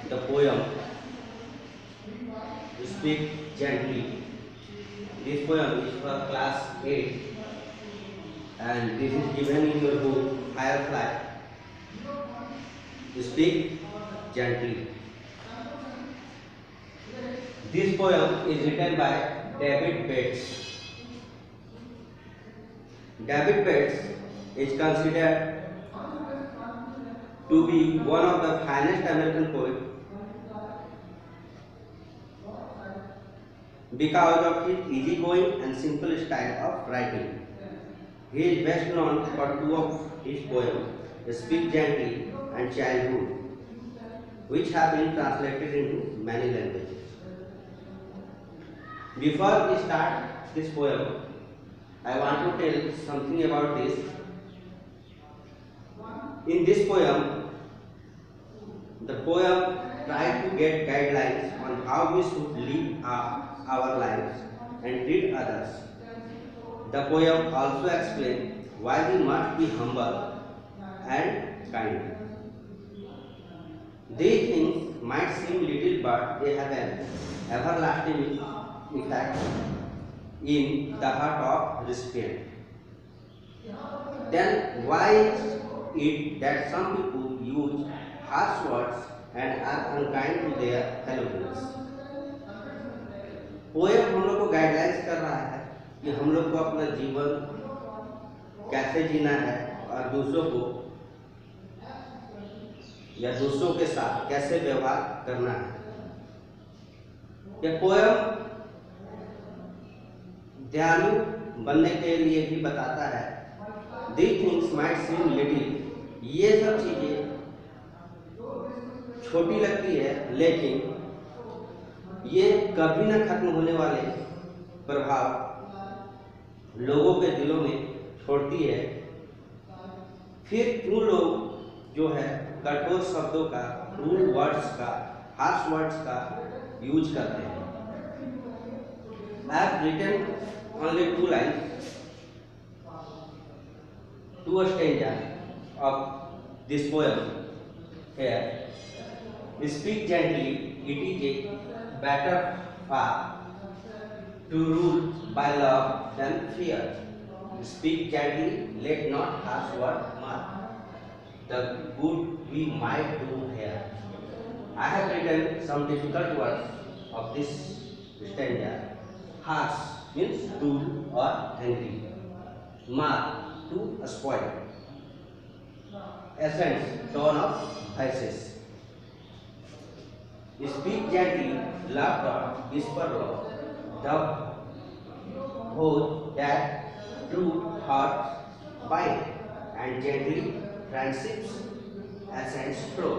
the poem Speak Gently. This poem is for class 8 and this is given in your book Firefly. Speak Gently. This poem is written by David Bates. David Bates is considered to be one of the finest American poets because of his easygoing and simple style of writing. He is best known for two of his poems, Speak Gently and Childhood, which have been translated into many languages. Before we start this poem, I want to tell something about this. In this poem, the poem tries to get guidelines on how we should live our lives and treat others. The poem also explains why we must be humble and kind. These things might seem little, but they have an everlasting effect in the heart of recipient. Then why is it that some people use harsh words and are unkind to their fellow beings? Poem हम लोग को guidelines कर रहा है कि हम लोग को अपना जीवन कैसे जीना है और दूसरों को या दूसरों के साथ कैसे व्यवहार करना है। यह पोएम दयालु बनने के लिए भी बताता है। These things might seem little, ये सब चीजें छोटी लगती है, लेकिन ये कभी न खत्म होने वाले प्रभाव लोगों के दिलों में छोड़ती है। फिर उन लोग जो है कठोर शब्दों का, क्रूर वर्ड्स का, हार्श वर्ड्स का यूज करते हैं। I have written only 2 lines, 2 stanzas of this poem here. Speak gently, it is a better far to rule by love than fear. Speak gently, let not harsh word mar the good we might do here. I have written some difficult words of this stanza. Harsh means rude or angry. Mar, to spoil. Essence, tone of voices. Speak gently, love God, whisper love. The whole that true hearts bind, and gently friendships essence flow.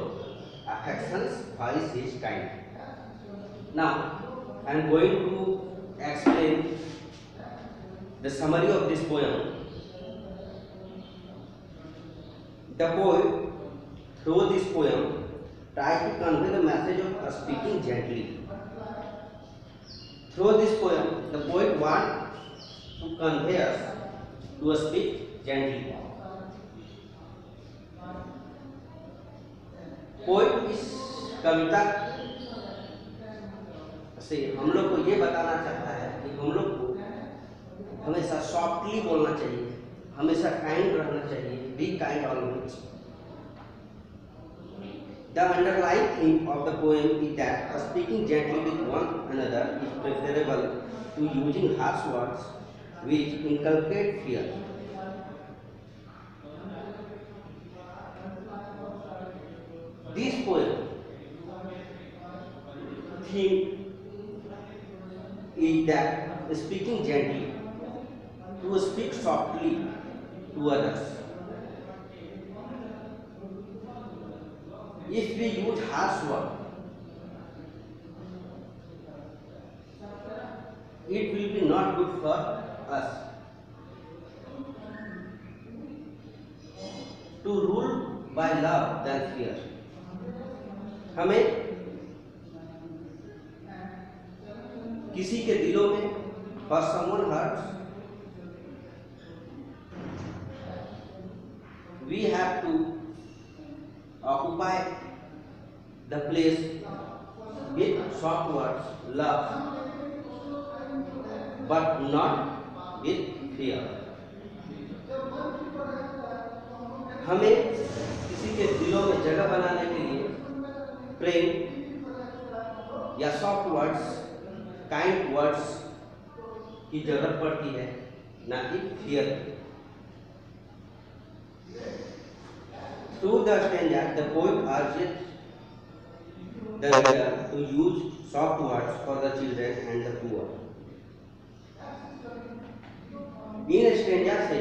Affection's voice is kind. Now, I am going to explain the summary of this poem. The poet, through this poem, tries to convey the message of speaking gently. Through this poem, the poet wants to convey us to speak gently. Poet इस कविता से हम लोग को ये बताना चाहता है कि हम लोग को हमेशा सॉफ्टली बोलना चाहिए, हमेशा काइंड रहना चाहिए, be kind always. The underlying theme of the poem is that speaking gently with one another is preferable to using harsh words which inculcate fear. This poem theme is that speaking gently, to speak softly to others. If we use harsh words, it will be not good for us. To rule by love than fear. हमें किसी के दिलों में for someone hurts, we have to occupy the place with soft words, love, but not with fear. हमें किसी के दिलों में जगह बनाने के लिए प्रेम या सॉफ्ट वर्ड्स, काइंड वर्ड्स की जरूरत पड़ती है, ना कि fear. Through the stanza, the poet urges the reader to use soft words for the children and the poor. In stanza से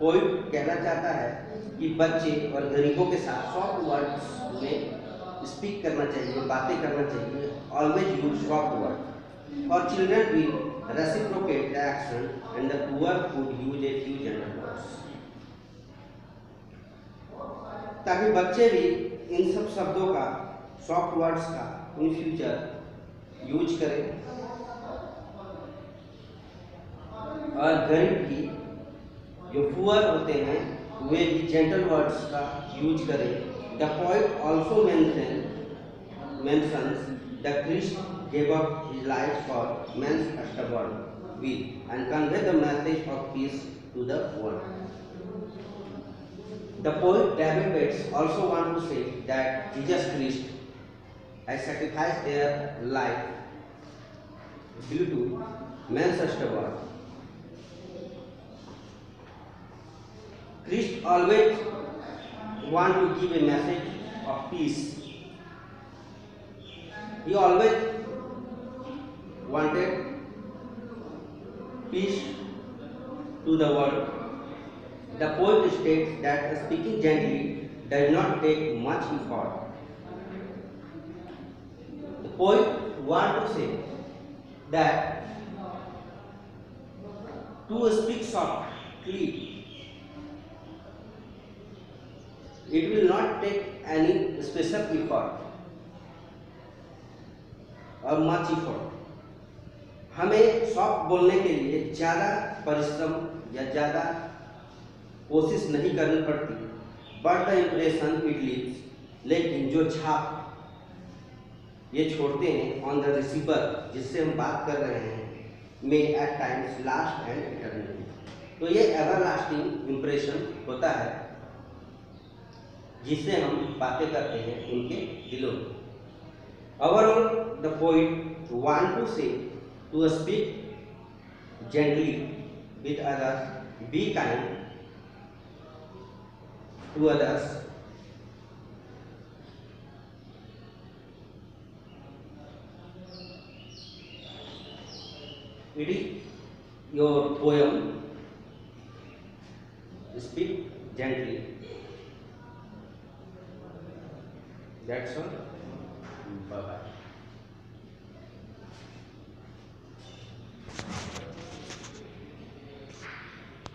पोइट कहना चाहता है कि बच्चे और गरीबों के साथ सॉफ्ट वर्ड्स में स्पीक करना चाहिए, बातें करना चाहिए। Always use soft word. For children will reciprocate the action and the poor would use a few gentle words. ताकि बच्चे भी इन सब शब्दों का, सॉफ्ट वर्ड्स का इन फ्यूचर यूज करें और गरीब भी जो पुअर होते हैं वे भी जेंटल वर्ड्स का यूज करें। The poet also mentions the Christ gave up his life for man's stubborn will and convey the message of peace to the world. The poet David Bates also want to say that Jesus Christ has sacrificed their life due to man's stubborn. Christ always want to give a message of peace. He always wanted peace to the world. The poet states that speaking gently does not take much effort. The poet want to say that to speak softly, it will not take any special effort और much effort. हमें soft बोलने के लिए ज़्यादा परिश्रम या ज़्यादा कोशिश नहीं करनी पड़ती, but the impression it leaves, लेकिन जो छाप ये छोड़ते हैं ऑन द रिसीवर जिससे हम बात कर रहे हैं, may at times last and eternally. तो ये एवर लास्टिंग इम्प्रेशन होता है जिससे हम बातें करते हैं उनके दिलों में। Overall, the poet want to say to speak gently with others, be kind to others. It is your poem. Speak gently. That's all. Bye bye.